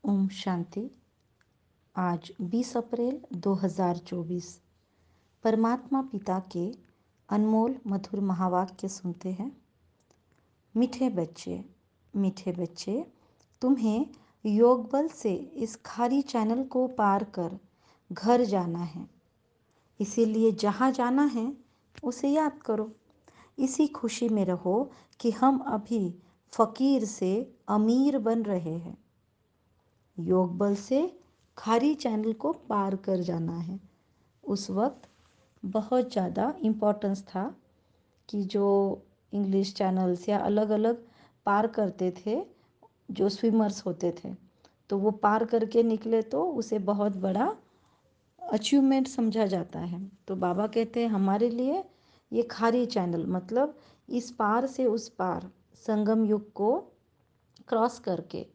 ओम शांति। आज 20 अप्रैल 2024 परमात्मा पिता के अनमोल मधुर महावाक्य सुनते हैं। मीठे बच्चे, तुम्हें योग बल से इस खारी चैनल को पार कर घर जाना है। इसीलिए जहाँ जाना है उसे याद करो। इसी खुशी में रहो कि हम अभी फकीर से अमीर बन रहे हैं। योग बल से खारी चैनल को पार कर जाना है। उस वक्त बहुत ज़्यादा इम्पोर्टेंस था कि जो इंग्लिश चैनल्स या अलग अलग पार करते थे, जो स्विमर्स होते थे, तो वो पार करके निकले तो उसे बहुत बड़ा अचीवमेंट समझा जाता है। तो बाबा कहते हैं हमारे लिए ये खारी चैनल मतलब इस पार से उस पार संगम युग को क्रॉस करके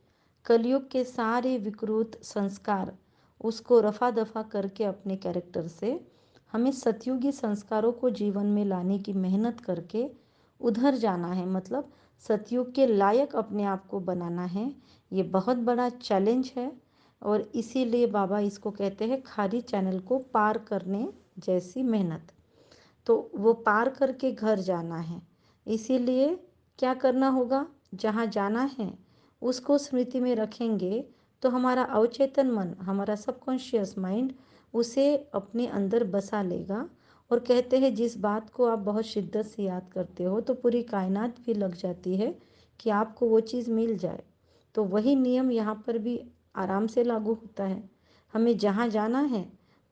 कलयुग के सारे विकृत संस्कार उसको रफा दफा करके अपने कैरेक्टर से हमें सतयुगी संस्कारों को जीवन में लाने की मेहनत करके उधर जाना है। मतलब सतयुग के लायक अपने आप को बनाना है। ये बहुत बड़ा चैलेंज है और इसीलिए बाबा इसको कहते हैं खारी चैनल को पार करने जैसी मेहनत। तो वो पार करके घर जाना है। इसीलिए क्या करना होगा, जहाँ जाना है उसको स्मृति में रखेंगे तो हमारा अवचेतन मन, हमारा सबकॉन्शियस माइंड उसे अपने अंदर बसा लेगा। और कहते हैं जिस बात को आप बहुत शिद्दत से याद करते हो तो पूरी कायनात भी लग जाती है कि आपको वो चीज़ मिल जाए। तो वही नियम यहाँ पर भी आराम से लागू होता है। हमें जहाँ जाना है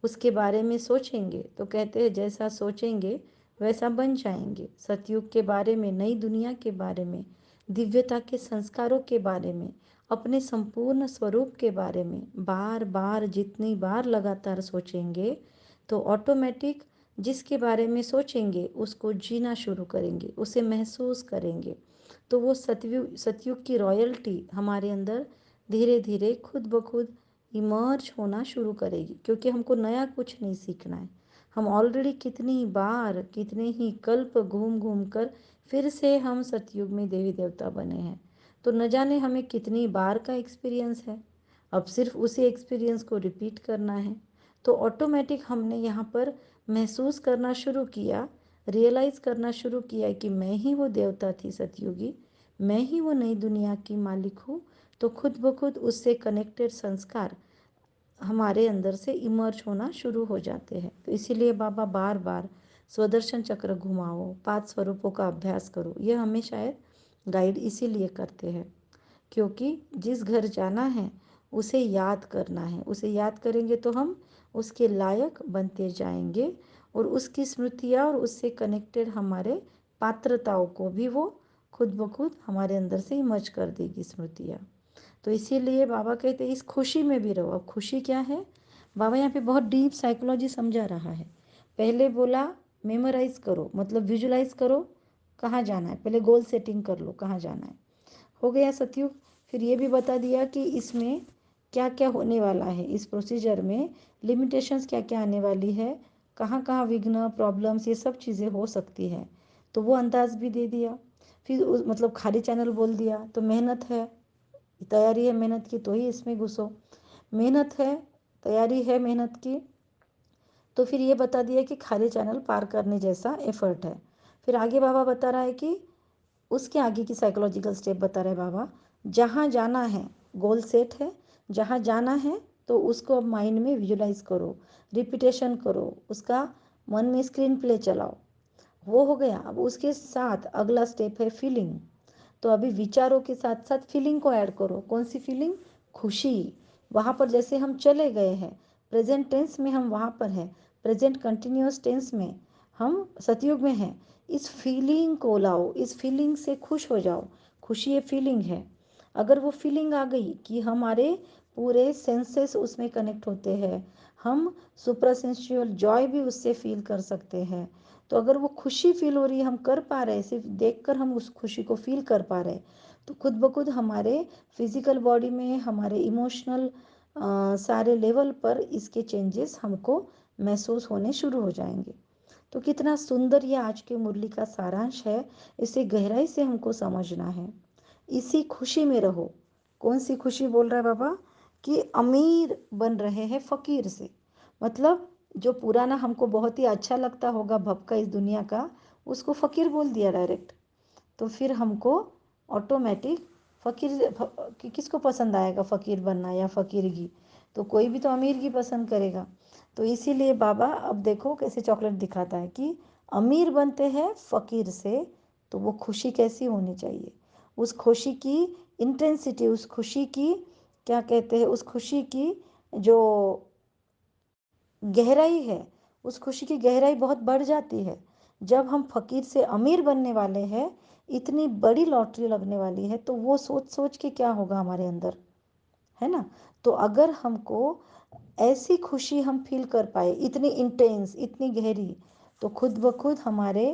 उसके बारे में सोचेंगे तो कहते हैं जैसा सोचेंगे वैसा बन जाएंगे। सतयुग के बारे में, नई दुनिया के बारे में, दिव्यता के संस्कारों के बारे में, अपने संपूर्ण स्वरूप के बारे में बार बार जितनी बार लगातार सोचेंगे तो ऑटोमेटिक जिसके बारे में सोचेंगे उसको जीना शुरू करेंगे, उसे महसूस करेंगे। तो वो सतयुग की रॉयल्टी हमारे अंदर धीरे धीरे खुद ब खुद इमर्ज होना शुरू करेगी, क्योंकि हमको नया कुछ नहीं सीखना है। हम ऑलरेडी कितनी बार, कितने ही कल्प घूम घूम कर फिर से हम सतयुग में देवी देवता बने हैं। तो न जाने हमें कितनी बार का एक्सपीरियंस है। अब सिर्फ उसी एक्सपीरियंस को रिपीट करना है। तो ऑटोमेटिक हमने यहाँ पर महसूस करना शुरू किया, रियलाइज़ करना शुरू किया कि मैं ही वो देवता थी सतयुगी, मैं ही वो नई दुनिया की मालिक हूँ। तो खुद ब खुद उससे कनेक्टेड संस्कार हमारे अंदर से इमर्ज होना शुरू हो जाते हैं। तो इसीलिए बाबा बार बार स्वदर्शन चक्र घुमाओ, 5 स्वरूपों का अभ्यास करो, यह हमें शायद गाइड इसीलिए करते हैं क्योंकि जिस घर जाना है उसे याद करना है। उसे याद करेंगे तो हम उसके लायक बनते जाएंगे और उसकी स्मृतियाँ और उससे कनेक्टेड हमारे पात्रताओं को भी वो खुद ब खुद हमारे अंदर से इमर्ज कर देगी स्मृतियाँ। तो इसीलिए बाबा कहते हैं इस खुशी में भी रहो। अब खुशी क्या है, बाबा यहाँ पे बहुत डीप साइकोलॉजी समझा रहा है। पहले बोला मेमोराइज करो, मतलब विजुलाइज करो कहाँ जाना है, पहले गोल सेटिंग कर लो कहाँ जाना है, हो गया सतयुग। फिर ये भी बता दिया कि इसमें क्या क्या होने वाला है, इस प्रोसीजर में लिमिटेशंस क्या क्या आने वाली है, कहाँ कहाँ विघ्न प्रॉब्लम्स ये सब चीज़ें हो सकती है, तो वो अंदाज भी दे दिया। फिर मतलब खाली चैनल बोल दिया। तो मेहनत है, तैयारी है मेहनत की तो ही इसमें घुसो। मेहनत है, तैयारी है मेहनत की, तो फिर ये बता दिया कि खाली चैनल पार करने जैसा एफर्ट है। फिर आगे बाबा बता रहा है कि उसके आगे की साइकोलॉजिकल स्टेप बता रहे बाबा, जहाँ जाना है गोल सेट है, जहाँ जाना है तो उसको अब माइंड में विजुलाइज करो, रिपीटेशन करो, उसका मन में स्क्रीन प्ले चलाओ। वो हो गया। अब उसके साथ अगला स्टेप है फीलिंग। तो अभी विचारों के साथ साथ फीलिंग को ऐड करो। कौन सी फीलिंग, खुशी। वहाँ पर जैसे हम चले गए हैं, प्रेजेंट टेंस में हम वहाँ पर हैं, प्रेजेंट कंटिन्यूस टेंस में हम सतयुग में हैं। इस फीलिंग को लाओ, इस फीलिंग से खुश हो जाओ। खुशी ये फीलिंग है। अगर वो फीलिंग आ गई कि हमारे पूरे सेंसेस उसमें कनेक्ट होते हैं, हम सुप्रा सेंसुअल जॉय भी उससे फील कर सकते हैं। तो अगर वो खुशी फील हो रही है, हम कर पा रहे हैं, सिर्फ देखकर हम उस खुशी को फील कर पा रहे हैं, तो खुद ब खुद हमारे फिजिकल बॉडी में, हमारे इमोशनल सारे लेवल पर इसके चेंजेस हमको महसूस होने शुरू हो जाएंगे। तो कितना सुंदर ये आज के मुरली का सारांश है। इसे गहराई से हमको समझना है। इसी खुशी में रहो। कौन सी खुशी बोल रहा है बाबा, कि अमीर बन रहे हैं फ़कीर से। मतलब जो पुराना हमको बहुत ही अच्छा लगता होगा भपका इस दुनिया का, उसको फ़कीर बोल दिया डायरेक्ट। तो फिर हमको ऑटोमेटिक फ़कीर किसको पसंद आएगा फ़कीर बनना या फ़कीरगी? तो कोई भी तो अमीर की पसंद करेगा। तो इसीलिए बाबा अब देखो कैसे चॉकलेट दिखाता है कि अमीर बनते हैं फ़कीर से, तो वो खुशी कैसी होनी चाहिए, उस खुशी की इंटेंसिटी, उस खुशी की क्या कहते हैं, उस खुशी की जो गहराई है, उस खुशी की गहराई बहुत बढ़ जाती है जब हम फ़कीर से अमीर बनने वाले हैं। इतनी बड़ी लॉटरी लगने वाली है, तो वो सोच सोच के क्या होगा हमारे अंदर, है ना? तो अगर हमको ऐसी खुशी हम फील कर पाए, इतनी इंटेंस, इतनी गहरी, तो खुद ब खुद हमारे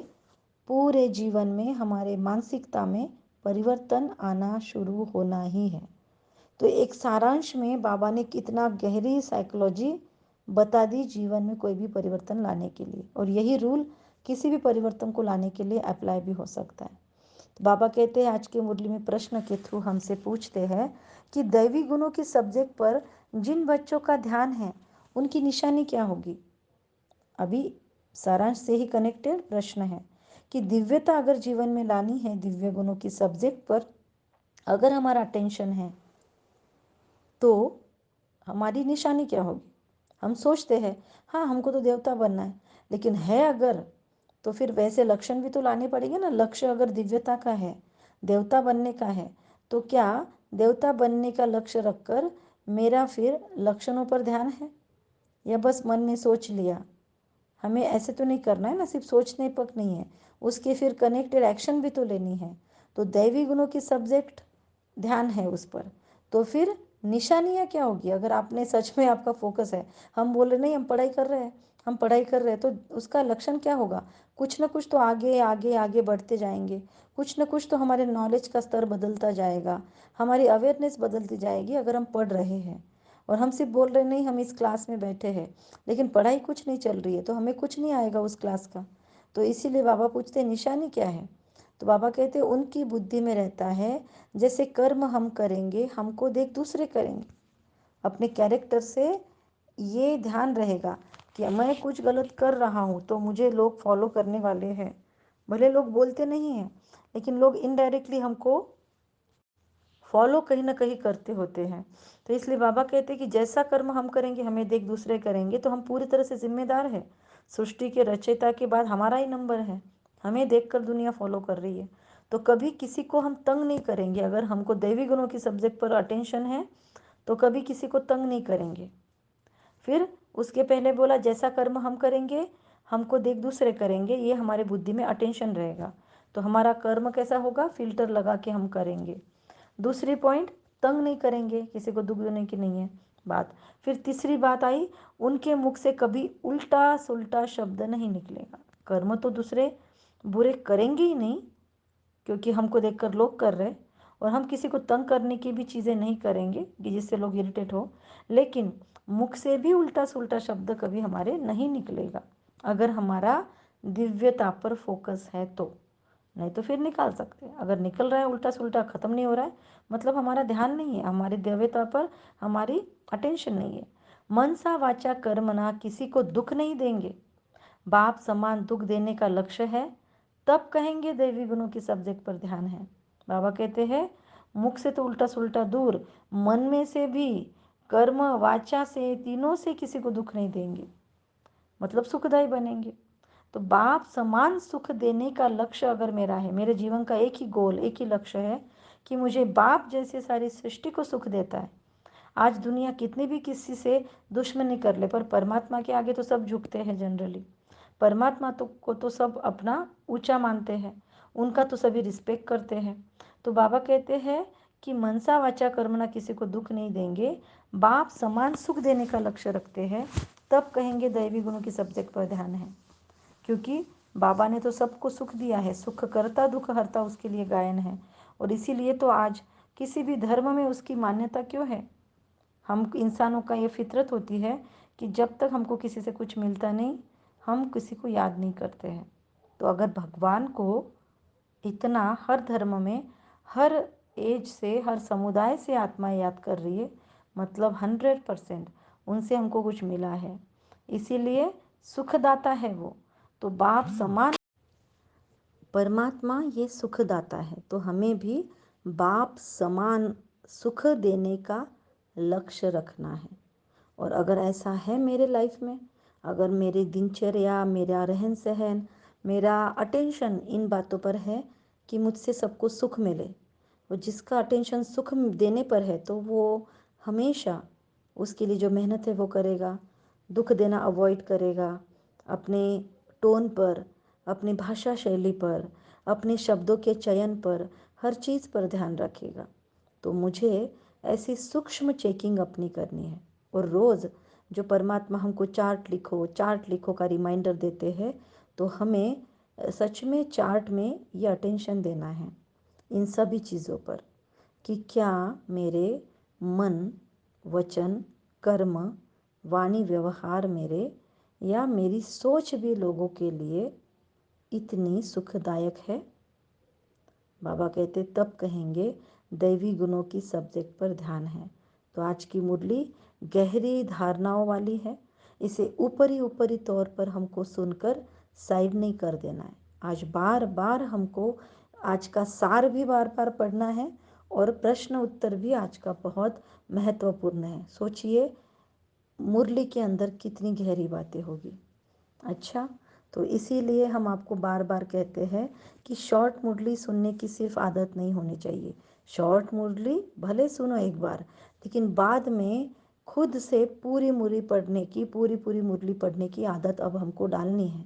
पूरे जीवन में, हमारे मानसिकता में परिवर्तन आना शुरू होना ही है। तो एक सारांश में बाबा ने कितना गहरी साइकोलॉजी बता दी जीवन में कोई भी परिवर्तन लाने के लिए, और यही रूल किसी भी परिवर्तन को लाने के लिए अप्लाई भी हो सकता है। तो बाबा कहते हैं आज की मुरली में प्रश्न के थ्रू हमसे पूछते हैं कि दैवी गुणों के सब्जेक्ट पर जिन बच्चों का ध्यान है उनकी निशानी क्या होगी। अभी सारांश से ही कनेक्टेड प्रश्न है कि दिव्यता अगर जीवन में लानी है, दिव्य गुणों की सब्जेक्ट पर अगर हमारा अटेंशन है, तो हमारी निशानी क्या होगी। हम सोचते हैं हाँ हमको तो देवता बनना है, लेकिन है अगर, तो फिर वैसे लक्षण भी तो लाने पड़ेंगे ना। लक्ष्य अगर दिव्यता का है, देवता बनने का है, तो क्या देवता बनने का लक्ष्य रखकर मेरा फिर लक्षणों पर ध्यान है, या बस मन में सोच लिया। हमें ऐसे तो नहीं करना है ना, सिर्फ सोचने पर नहीं है, उसके फिर कनेक्टेड एक्शन भी तो लेनी है। तो दैवी गुणों की सब्जेक्ट ध्यान है उस पर, तो फिर निशानियाँ क्या होगी। अगर आपने सच में आपका फोकस है, हम बोल रहे नहीं हम पढ़ाई कर रहे हैं, हम पढ़ाई कर रहे हैं, तो उसका लक्षण क्या होगा। कुछ ना कुछ तो आगे आगे आगे बढ़ते जाएंगे, कुछ ना कुछ तो हमारे नॉलेज का स्तर बदलता जाएगा, हमारी अवेयरनेस बदलती जाएगी अगर हम पढ़ रहे हैं। और हम सिर्फ बोल रहे नहीं हम इस क्लास में बैठे हैं, लेकिन पढ़ाई कुछ नहीं चल रही है, तो हमें कुछ नहीं आएगा उस क्लास का। तो इसीलिए बाबा पूछते हैं निशानी क्या है। तो बाबा कहते हैं उनकी बुद्धि में रहता है जैसे कर्म हम करेंगे हमको देख दूसरे करेंगे। अपने कैरेक्टर से ये ध्यान रहेगा कि मैं कुछ गलत कर रहा हूँ तो मुझे लोग फॉलो करने वाले हैं। भले लोग बोलते नहीं हैं, लेकिन लोग इनडायरेक्टली हमको फॉलो कहीं ना कहीं करते होते हैं। तो इसलिए बाबा कहते हैं कि जैसा कर्म हम करेंगे हमें देख दूसरे करेंगे, तो हम पूरी तरह से जिम्मेदार है। सृष्टि के रचयिता के बाद हमारा ही नंबर है, हमें देखकर दुनिया फॉलो कर रही है। तो कभी किसी को हम तंग नहीं करेंगे। अगर हमको दैवी गुणों की सब्जेक्ट पर अटेंशन है, तो कभी किसी को तंग नहीं करेंगे। फिर उसके पहले बोला जैसा कर्म हम करेंगे हमको देख दूसरे करेंगे, ये हमारे बुद्धि में अटेंशन रहेगा। तो हमारा कर्म कैसा होगा, फिल्टर लगा के हम करेंगे। दूसरी पॉइंट, तंग नहीं करेंगे, किसी को दुख देने की नहीं है बात। फिर तीसरी बात आई, उनके मुख से कभी उल्टा सुल्टा शब्द नहीं निकलेगा। कर्म तो दूसरे बुरे करेंगे ही नहीं, क्योंकि हमको देखकर लोग कर रहे, और हम किसी को तंग करने की भी चीज़ें नहीं करेंगे कि जिससे लोग इरिटेट हो। लेकिन मुख से भी उल्टा सुल्टा शब्द कभी हमारे नहीं निकलेगा, अगर हमारा दिव्यता पर फोकस है तो। नहीं तो फिर निकाल सकते हैं। अगर निकल रहा है उल्टा सुल्टा, ख़त्म नहीं हो रहा है, मतलब हमारा ध्यान नहीं है, हमारी दिव्यता पर हमारी अटेंशन नहीं है। मनसा वाचा कर्मणा किसी को दुख नहीं देंगे, बाप समान दुख देने का लक्ष्य है, तब कहेंगे दैवी गुणों की सब्जेक्ट पर ध्यान है। बाबा कहते हैं मुख से तो उल्टा सुल्टा दूर, मन में से भी, कर्म वाचा से, तीनों से किसी को दुख नहीं देंगे, मतलब सुखदायी बनेंगे। तो बाप समान सुख देने का लक्ष्य अगर मेरा है, मेरे जीवन का एक ही गोल, एक ही लक्ष्य है कि मुझे बाप जैसे सारी सृष्टि को सुख देता है। आज दुनिया कितनी भी किसी से दुश्मनी कर ले, पर परमात्मा के आगे तो सब झुकते हैं जनरली। परमात्मा को तो सब अपना ऊंचा मानते हैं, उनका तो सभी रिस्पेक्ट करते हैं। तो बाबा कहते हैं कि मनसा वाचा कर्मणा किसी को दुख नहीं देंगे, बाप समान सुख देने का लक्ष्य रखते हैं, तब कहेंगे दैवी गुणों की सब्जेक्ट पर ध्यान है। क्योंकि बाबा ने तो सबको सुख दिया है, सुख करता दुख हरता उसके लिए गायन है। और इसीलिए तो आज किसी भी धर्म में उसकी मान्यता क्यों है। हम इंसानों का ये फितरत होती है कि जब तक हमको किसी से कुछ मिलता नहीं, हम किसी को याद नहीं करते हैं। तो अगर भगवान को इतना हर धर्म में, हर एज से, हर समुदाय से आत्मा याद कर रही है, मतलब 100% उनसे हमको कुछ मिला है, इसीलिए सुखदाता है वो। तो बाप समान परमात्मा ये सुखदाता है, तो हमें भी बाप समान सुख देने का लक्ष्य रखना है। और अगर ऐसा है मेरे लाइफ में, अगर मेरी दिनचर्या, मेरा रहन सहन, मेरा अटेंशन इन बातों पर है कि मुझसे सबको सुख मिले, और जिसका अटेंशन सुख देने पर है तो वो हमेशा उसके लिए जो मेहनत है वो करेगा, दुख देना अवॉइड करेगा, अपने टोन पर, अपनी भाषा शैली पर, अपने शब्दों के चयन पर, हर चीज़ पर ध्यान रखेगा। तो मुझे ऐसी सूक्ष्म चेकिंग अपनी करनी है। और रोज़ जो परमात्मा हमको चार्ट लिखो का रिमाइंडर देते हैं, तो हमें सच में चार्ट में ये अटेंशन देना है इन सभी चीज़ों पर कि क्या मेरे मन, वचन, कर्म, वाणी, व्यवहार मेरे या मेरी सोच भी लोगों के लिए इतनी सुखदायक है। बाबा कहते तब कहेंगे दैवी गुणों की सब्जेक्ट पर ध्यान है। तो आज की मुरली गहरी धारणाओं वाली है, इसे ऊपरी ऊपरी तौर पर हमको सुनकर साइड नहीं कर देना है। आज बार बार हमको आज का सार भी बार बार पढ़ना है, और प्रश्न उत्तर भी आज का बहुत महत्वपूर्ण है। सोचिए मुरली के अंदर कितनी गहरी बातें होगी। अच्छा, तो इसीलिए हम आपको बार बार कहते हैं कि शॉर्ट मुरली सुनने की सिर्फ आदत नहीं होनी चाहिए। शॉर्ट मुरली भले सुनो एक बार, लेकिन बाद में खुद से पूरी मुरली पढ़ने की, पूरी पूरी मुरली पढ़ने की आदत अब हमको डालनी है।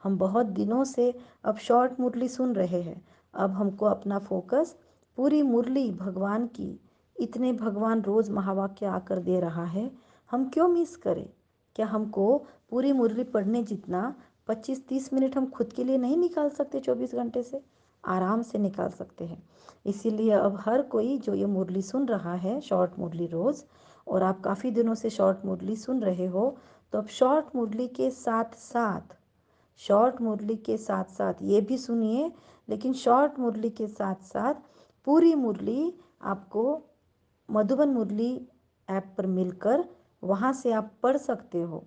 हम बहुत दिनों से अब शॉर्ट मुरली सुन रहे हैं, अब हमको अपना फोकस पूरी मुरली भगवान की, इतने भगवान रोज़ महावाक्य आकर दे रहा है, हम क्यों मिस करें। क्या हमको पूरी मुरली पढ़ने जितना 25-30 मिनट हम खुद के लिए नहीं निकाल सकते 24 घंटे से? आराम से निकाल सकते हैं। इसीलिए अब हर कोई जो ये मुरली सुन रहा है, शॉर्ट मुरली रोज़, और आप काफ़ी दिनों से शॉर्ट मुरली सुन रहे हो, तो अब शॉर्ट मुरली के साथ साथ, शॉर्ट मुरली के साथ साथ ये भी सुनिए, लेकिन शॉर्ट मुरली के साथ साथ पूरी मुरली आपको मधुबन मुरली ऐप पर मिलकर वहाँ से आप पढ़ सकते हो।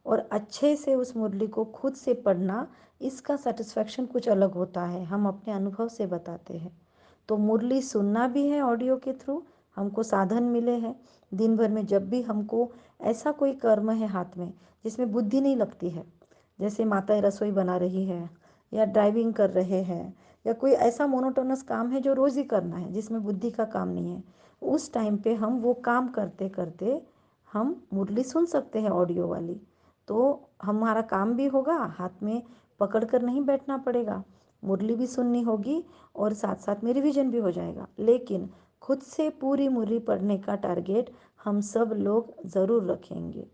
और अच्छे से उस मुरली को खुद से पढ़ना, इसका सेटिस्फैक्शन कुछ अलग होता है, हम अपने अनुभव से बताते हैं। तो मुरली सुनना भी है ऑडियो के थ्रू, हमको साधन मिले हैं। दिन भर में जब भी हमको ऐसा कोई कर्म है हाथ में जिसमें बुद्धि नहीं लगती है, जैसे माताएं रसोई बना रही है, या ड्राइविंग कर रहे हैं, या कोई ऐसा मोनोटोनस काम है जो रोज़ ही करना है जिसमें बुद्धि का काम नहीं है, उस टाइम पे हम वो काम करते करते हम मुरली सुन सकते हैं ऑडियो वाली। तो हमारा काम भी होगा, हाथ में पकड़ कर नहीं बैठना पड़ेगा, मुरली भी सुननी होगी और साथ साथ में रिवीजन भी हो जाएगा। लेकिन खुद से पूरी मुरली पढ़ने का टारगेट हम सब लोग ज़रूर रखेंगे,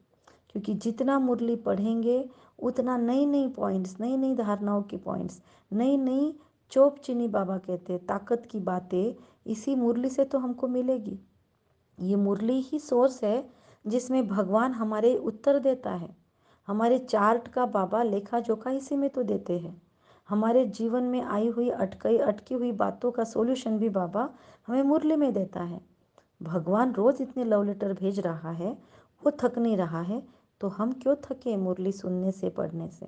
क्योंकि जितना मुरली पढ़ेंगे उतना नई नई पॉइंट्स, नई नई धारणाओं की पॉइंट्स, नई नई चोप चीनी बाबा कहते हैं ताकत की बातें, इसी मुरली से तो हमको मिलेगी। ये मुरली ही सोर्स है जिसमें भगवान हमारे उत्तर देता है। हमारे चार्ट का बाबा लेखा जोखा इसी में तो देते हैं। हमारे जीवन में आई हुई अटकी हुई बातों का सॉल्यूशन भी बाबा हमें मुरली में देता है। भगवान रोज़ इतने लव लेटर भेज रहा है, वो थक नहीं रहा है, तो हम क्यों थके मुरली सुनने से, पढ़ने से।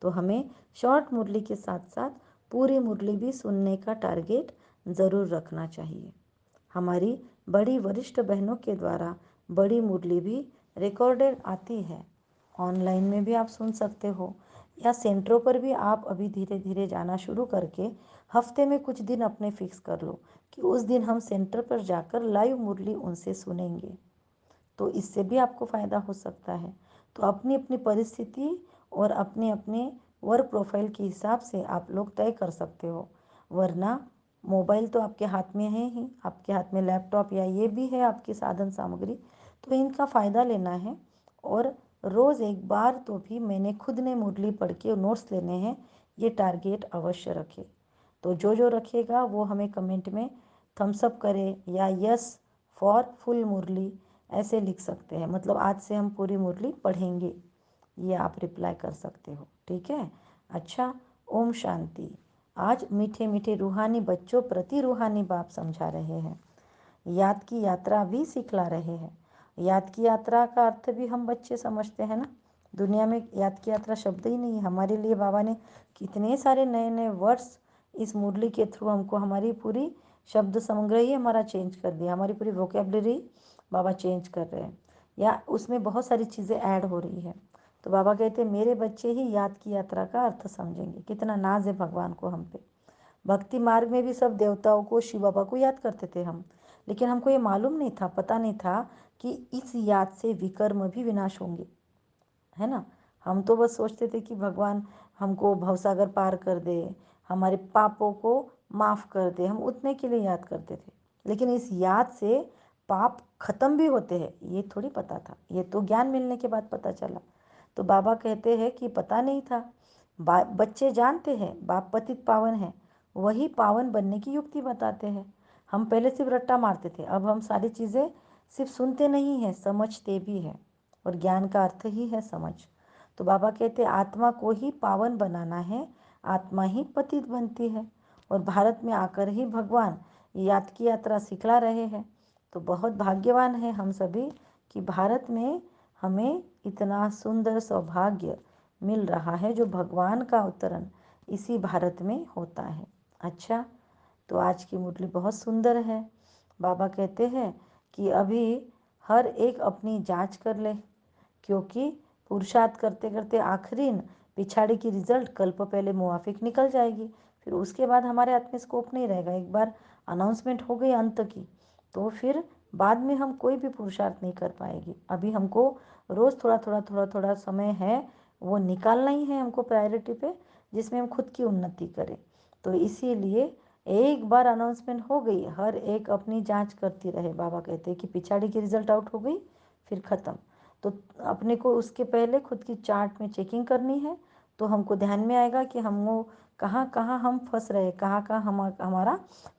तो हमें शॉर्ट मुरली के साथ साथ पूरी मुरली भी सुनने का टारगेट ज़रूर रखना चाहिए। हमारी बड़ी वरिष्ठ बहनों के द्वारा बड़ी मुरली भी रिकॉर्डेड आती है, ऑनलाइन में भी आप सुन सकते हो, या सेंटरों पर भी आप अभी धीरे धीरे जाना शुरू करके हफ्ते में कुछ दिन अपने फिक्स कर लो कि उस दिन हम सेंटर पर जाकर लाइव मुरली उनसे सुनेंगे। तो इससे भी आपको फ़ायदा हो सकता है। तो अपनी अपनी परिस्थिति और अपने अपने वर्क प्रोफाइल के हिसाब से आप लोग तय कर सकते हो, वरना मोबाइल तो आपके हाथ में है ही, आपके हाथ में लैपटॉप या ये भी है आपकी साधन सामग्री, तो इनका फ़ायदा लेना है। और रोज़ एक बार तो भी मैंने खुद ने मुरली पढ़ के नोट्स लेने हैं, ये टारगेट अवश्य रखे। तो जो रखेगा वो हमें कमेंट में थम्स अप करे या यस फॉर फुल मुरली ऐसे लिख सकते हैं, मतलब आज से हम पूरी मुरली पढ़ेंगे, ये आप रिप्लाई कर सकते हो, ठीक है। अच्छा, ओम शांति। आज मीठे मीठे रूहानी बच्चों प्रति रूहानी बाप समझा रहे हैं, याद की यात्रा भी सिखला रहे हैं। याद की यात्रा का अर्थ भी हम बच्चे समझते हैं ना। दुनिया में याद की यात्रा शब्द ही नहीं है। हमारे लिए बाबा ने कितने सारे नए नए वर्ड्स इस मुरली के थ्रू हमको, हमारी पूरी शब्द संग्रह ही हमारा चेंज कर दिया, हमारी पूरी वोकेबलरी बाबा चेंज कर रहे हैं, या उसमें बहुत सारी चीज़ें ऐड हो रही है। तो बाबा कहते हैं मेरे बच्चे ही याद की यात्रा का अर्थ समझेंगे। कितना नाज है भगवान को हम पे। भक्ति मार्ग में भी सब देवताओं को, शिव बाबा को याद करते थे हम, लेकिन हमको ये मालूम नहीं था, पता नहीं था कि इस याद से विकर्म भी विनाश होंगे, है ना। हम तो बस सोचते थे कि भगवान हमको भवसागर पार कर दे, हमारे पापों को माफ़ कर दे, हम उतने के लिए याद करते थे। लेकिन इस याद से पाप खत्म भी होते हैं, ये थोड़ी पता था। ये तो ज्ञान मिलने के बाद पता चला। तो बाबा कहते हैं कि पता नहीं था। बच्चे जानते हैं बाप पतित पावन है, वही पावन बनने की युक्ति बताते हैं। हम पहले सिर्फ रट्टा मारते थे, अब हम सारी चीज़ें सिर्फ सुनते नहीं हैं, समझते भी हैं। और ज्ञान का अर्थ ही है समझ। तो बाबा कहते आत्मा को ही पावन बनाना है, आत्मा ही पतित बनती है। और भारत में आकर ही भगवान याद की यात्रा सिखला रहे हैं। तो बहुत भाग्यवान है हम सभी कि भारत में हमें इतना सुंदर सौभाग्य मिल रहा है, जो भगवान का अवतरण इसी भारत में होता है। अच्छा, तो आज की मुरली बहुत सुंदर है। बाबा कहते हैं कि अभी हर एक अपनी जांच कर ले, क्योंकि पुरुषार्थ करते करते आखिरी पिछाड़ी की रिजल्ट कल्प पहले मुआफिक निकल जाएगी। फिर उसके बाद हमारे हाथ में स्कोप नहीं रहेगा। एक बार अनाउंसमेंट हो गई अंत की, तो फिर बाद में हम कोई भी पुरुषार्थ नहीं कर पाएगी। अभी हमको रोज़ थोड़ा थोड़ा थोड़ा थोड़ा समय है, वो निकालना ही है हमको प्रायोरिटी पे, जिसमें हम खुद की उन्नति करें। तो इसीलिए एक बार अनाउंसमेंट हो गई, हर एक अपनी जांच करती रहे। बाबा कहते हैं कि पिछाड़ी की रिजल्ट आउट हो गई, फिर ख़त्म। तो अपने को उसके पहले खुद की चार्ट में चेकिंग करनी है, तो हमको ध्यान में आएगा कि हम वो कहाँ कहाँ हम फंस रहे, कहाँ कहाँ हमारा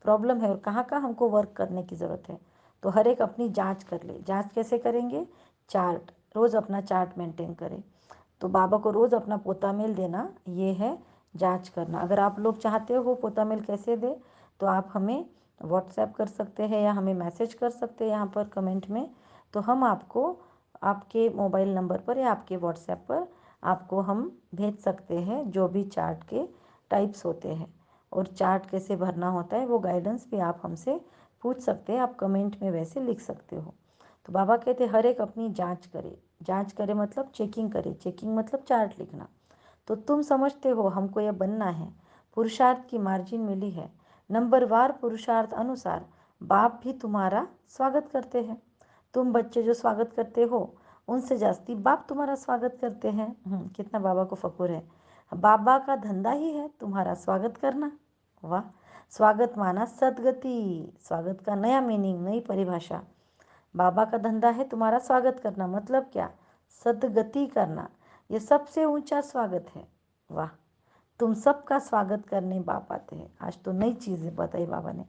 प्रॉब्लम है और कहाँ कहाँ हमको वर्क करने की ज़रूरत है। तो हर एक अपनी जांच कर ले। जांच कैसे करेंगे? चार्ट, रोज़ अपना चार्ट मेंटेन करें। तो बाबा को रोज़ अपना पोता मेल देना, ये है जांच करना। अगर आप लोग चाहते हो पोता मेल कैसे दे, तो आप हमें व्हाट्सएप कर सकते हैं या हमें मैसेज कर सकते हैं यहाँ पर कमेंट में। तो हम आपको आपके मोबाइल नंबर पर या आपके व्हाट्सएप पर आपको हम भेज सकते हैं जो भी चार्ट के टाइप्स होते हैं। और चार्ट कैसे भरना होता है वो गाइडेंस भी आप हमसे पूछ सकते हैं, आप कमेंट में वैसे लिख सकते हो। तो बाबा कहते हर एक अपनी जांच करे। जांच करे मतलब चेकिंग करे, चेकिंग मतलब चार्ट लिखना। तो तुम समझते हो हमको यह बनना है, पुरुषार्थ की मार्जिन मिली है, नंबरवार पुरुषार्थ अनुसार बाप भी तुम्हारा स्वागत करते हैं। तुम बच्चे जो स्वागत करते हो उनसे जास्ती बाप तुम्हारा स्वागत करते हैं। कितना बाबा को फक्र है। बाबा का धंधा ही है तुम्हारा स्वागत करना। वाह, स्वागत माना सदगति। स्वागत का नया मीनिंग, नई परिभाषा। बाबा का धंधा है तुम्हारा स्वागत करना, मतलब क्या? सदगति करना, ये सबसे ऊंचा स्वागत है। वाह, तुम सबका स्वागत करने बाप आते हैं। आज तो नई चीज़ें बताई बाबा ने।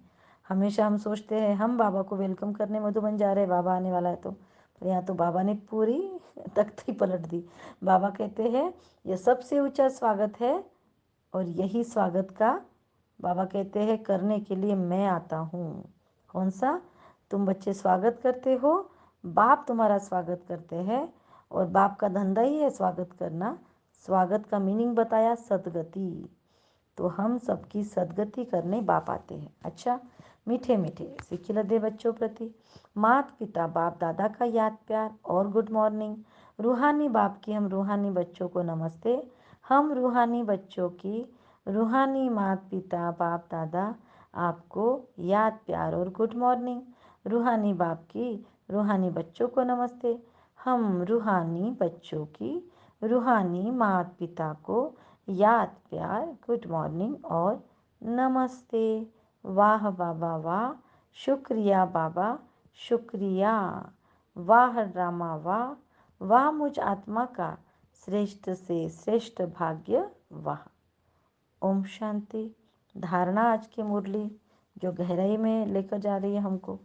हमेशा हम सोचते हैं हम बाबा को वेलकम करने मधुबन जा रहे हैं, बाबा आने वाला है तो, पर यहाँ तो बाबा ने पूरी तख्ती पलट दी। बाबा कहते हैं यह सबसे ऊंचा स्वागत है, और यही स्वागत का बाबा कहते हैं करने के लिए मैं आता हूँ। कौन सा? तुम बच्चे स्वागत करते हो, बाप तुम्हारा स्वागत करते हैं, और बाप का धंधा ही है स्वागत करना। स्वागत का मीनिंग बताया सदगति। तो हम सबकी सदगति करने बाप आते हैं। अच्छा, मीठे मीठे सिक्खिल दे बच्चों प्रति माता पिता बाप दादा का याद प्यार और गुड मॉर्निंग। रूहानी बाप की हम रूहानी बच्चों को नमस्ते। हम रूहानी बच्चों की रूहानी माता पिता बाप दादा आपको याद प्यार और गुड मॉर्निंग। रूहानी बाप की रूहानी बच्चों को नमस्ते। हम रूहानी बच्चों की रूहानी माता पिता को याद प्यार गुड मॉर्निंग और नमस्ते। वाह बाबा वाह, शुक्रिया बाबा शुक्रिया। वाह रामा वाह, वाह मुझ आत्मा का श्रेष्ठ से श्रेष्ठ भाग्य वाह। ओम शांति। धारणा आज की मुरली जो गहराई में लेकर जा रही है हमको,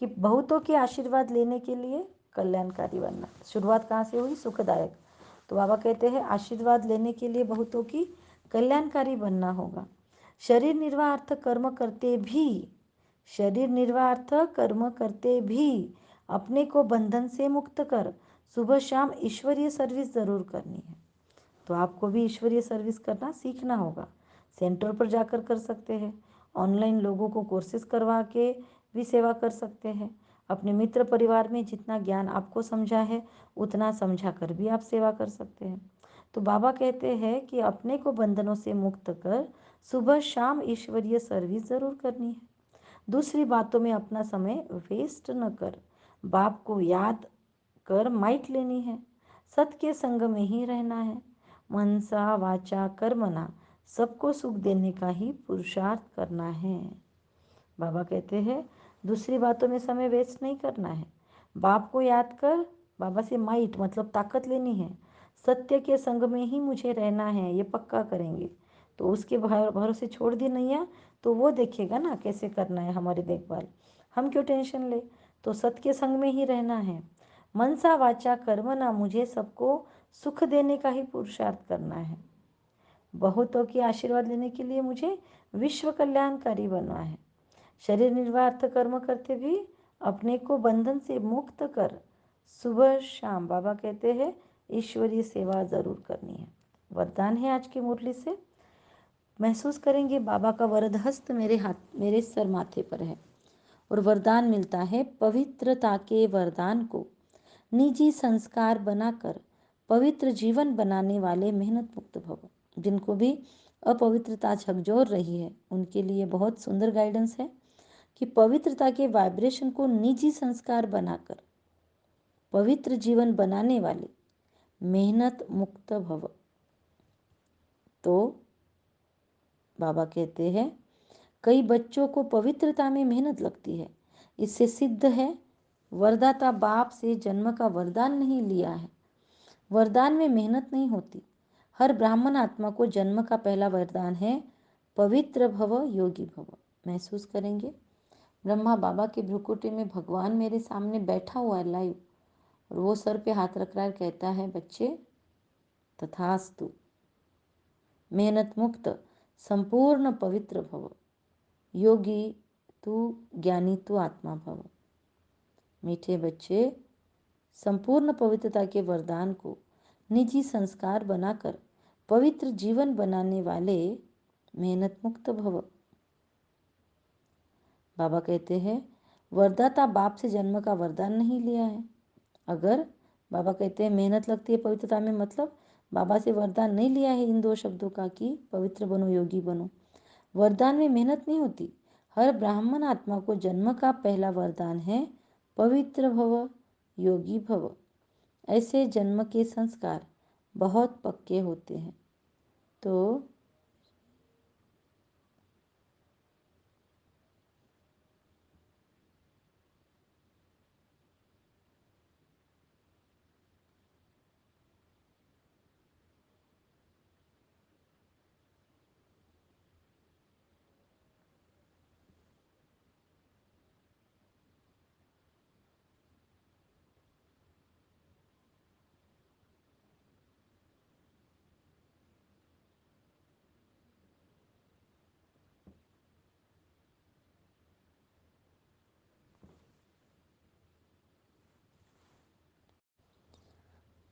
कि बहुतों के आशीर्वाद लेने के लिए कल्याणकारी बनना। शुरुआत कहाँ से हुई? सुखदायक। तो बाबा कहते हैं आशीर्वाद लेने के लिए बहुतों की कल्याणकारी बनना होगा। शरीर निर्वाहार्थ कर्म करते भी, शरीर निर्वाहार्थ कर्म करते भी अपने को बंधन से मुक्त कर सुबह शाम ईश्वरीय सर्विस ज़रूर करनी है। तो आपको भी ईश्वरीय सर्विस करना सीखना होगा। सेंटर पर जाकर कर सकते हैं, ऑनलाइन लोगों को कोर्सेज करवा के भी सेवा कर सकते हैं। अपने मित्र परिवार में जितना ज्ञान आपको समझा है उतना समझा कर भी आप सेवा कर सकते हैं। तो बाबा कहते हैं कि अपने को बंधनों से मुक्त कर सुबह शाम ईश्वरीय सर्विस ज़रूर करनी है। दूसरी बातों में अपना समय वेस्ट न कर, बाप को याद कर माइट लेनी है, सत के संग में ही रहना है, मनसा वाचा कर्मणा सबको सुख देने का ही पुरुषार्थ करना है। बाबा कहते हैं दूसरी बातों में समय वेस्ट नहीं करना है, बाप को याद कर, बाबा से माइट मतलब ताकत लेनी है, सत्य के संग में ही मुझे रहना है, ये पक्का करेंगे। तो उसके भरोसे छोड़ दी नैया तो वो देखेगा ना कैसे करना है हमारी देखभाल, हम क्यों टेंशन ले। तो सत्य के संग में ही रहना है, मनसा वाचा कर्मणा मुझे सबको सुख देने का ही पुरुषार्थ करना है, बहुतों की आशीर्वाद लेने के लिए मुझे विश्व कल्याणकारी बनना है, शरीर निर्वाह कर्म करते भी अपने को बंधन से मुक्त कर सुबह शाम बाबा कहते हैं ईश्वरीय सेवा ज़रूर करनी है। वरदान है आज की मुरली से, महसूस करेंगे बाबा का वरद हस्त मेरे सर माथे पर है। और वरदान मिलता है पवित्रता के वरदान को निजी संस्कार बनाकर पवित्र जीवन बनाने वाले मेहनत मुक्त भव। जिनको भी अपवित्रता झकझोर रही है उनके लिए बहुत सुंदर गाइडेंस है कि पवित्रता के वाइब्रेशन को निजी संस्कार बनाकर पवित्र जीवन बनाने वाले मेहनत मुक्त भव। तो बाबा कहते हैं कई बच्चों को पवित्रता में मेहनत लगती है, इससे सिद्ध है वरदाता बाप से जन्म का वरदान नहीं लिया है। वरदान में मेहनत नहीं होती। हर ब्राह्मण आत्मा को जन्म का पहला वरदान है पवित्र भव योगी भव। महसूस करेंगे ब्रह्मा बाबा के भ्रुकुटी में भगवान मेरे सामने बैठा हुआ है लाइव, और वो सर पे हाथ रख रहा है, कहता है बच्चे तथास्तु, मेहनत मुक्त संपूर्ण पवित्र भव, योगी तू ज्ञानी तू आत्मा भव। मीठे बच्चे संपूर्ण पवित्रता के वरदान को निजी संस्कार बनाकर पवित्र जीवन बनाने वाले मेहनत मुक्त भव। बाबा कहते हैं वरदाता बाप से जन्म का वरदान नहीं लिया है। अगर बाबा कहते हैं मेहनत लगती है पवित्रता में, मतलब बाबा से वरदान नहीं लिया है इन दो शब्दों का कि पवित्र बनो योगी बनो। वरदान में मेहनत नहीं होती। हर ब्राह्मण आत्मा को जन्म का पहला वरदान है पवित्र भव योगी भव। ऐसे जन्म के संस्कार बहुत पक्के होते हैं। तो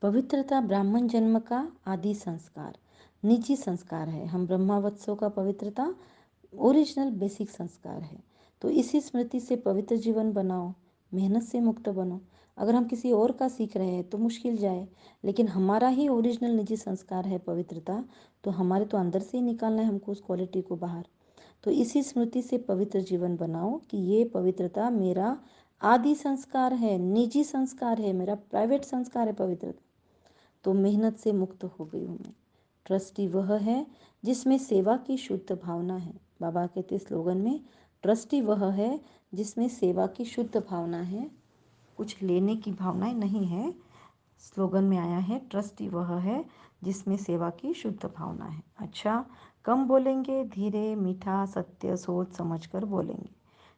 पवित्रता ब्राह्मण जन्म का आदि संस्कार, निजी संस्कार है। हम ब्रह्मावत्सों का पवित्रता ओरिजिनल बेसिक संस्कार है। तो इसी स्मृति से पवित्र जीवन बनाओ, मेहनत से मुक्त बनो। अगर हम किसी और का सीख रहे हैं तो मुश्किल जाए, लेकिन हमारा ही ओरिजिनल निजी संस्कार है पवित्रता, तो हमारे तो अंदर से ही निकालना है हमको उस क्वालिटी को बाहर। तो इसी स्मृति से पवित्र जीवन बनाओ कि ये पवित्रता मेरा आदि संस्कार है, निजी संस्कार है, मेरा प्राइवेट संस्कार है पवित्रता। तो मेहनत से मुक्त हो गई हूँ मैं। ट्रस्टी वह है जिसमें सेवा की शुद्ध भावना है। बाबा कहते स्लोगन में ट्रस्टी वह है जिसमें सेवा की शुद्ध भावना है, कुछ लेने की भावनाएं नहीं है। स्लोगन में आया है ट्रस्टी वह है जिसमें सेवा की शुद्ध भावना है। अच्छा, कम बोलेंगे, धीरे मीठा सत्य सोच समझ कर बोलेंगे,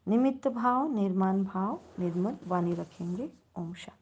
निमित्त भाव निर्माण भाव निर्मल वाणी रखेंगे। ओम शांति।